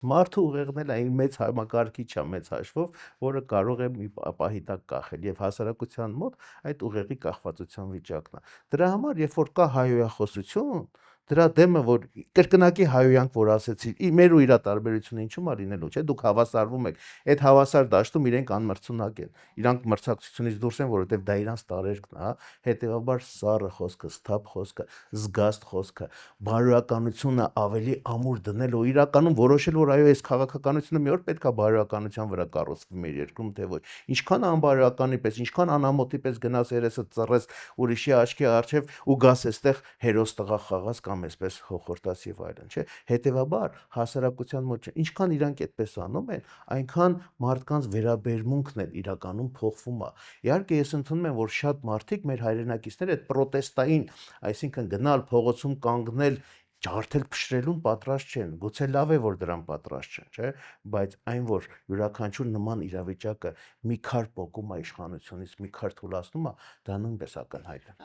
Մարդը ուղեղն էլ այն մեծ համակարգիչ է մեծ հաշվով, որը կարող է մի պահի տակ կախել եւ հասարակության մոտ այդ ուղեղի կախվածության վիճակն է։ Դրա համար, երբ որ կա հայոյախոսություն, դրա դեմը որ կրկնակի հայոյանք որ ասեցի, մեր ու իրա տարբերությունը ինչու՞մ է լինելու, չէ՞, դուք հավասարվում եք։ Այդ հավասար դաշտում իրենք անմրցունակ են։ Իրանք մրցակցությունից դուրս են, որովհետեւ դա իրանց տարերքն է, հա։ Հետևաբար սառը խոսքը, սթափ խոսքը, զգաստ խոսքը, բարոյականությունը ավելի ամուր դնել ու իրականում որոշել, որ այո, այս քաղաքականությունը մի օր պետքա բարոյականության վրա կառուցվի մեր երկրում, թե ոչ։ Ինչքան անբարոյականի պես, ինչքան անամոթի պես գնաս երեսը ծռես ուրիշի աչքի առջև ու գաս այստեղ հերոս տղա խաղաս կամ այսպես հոխորտաս եւ այլն, չէ։ Հետևաբար հասարակության մոտ ինչքան իրանք այդպես անում են, այնքան մարդկանց վերաբերմունքն էլ իրականում փոխվում է։ Իհարկե ես ընդունում եմ, որ շատ մարդիկ մեր հայրենակիցները այդ պրոտեստային, այսինքն գնալ փողոցում կանգնել ջարդել փշրելուն պատրաստ չեն, գուցե լավ է որ դրան պատրաստ չեն, չէ, բայց այն որ յուրաքանչյուր նման իրավիճակը մի քար պոկում է իշխանությունից, մի քար թուլացնում է, դա նույնպես ակնհայտ է։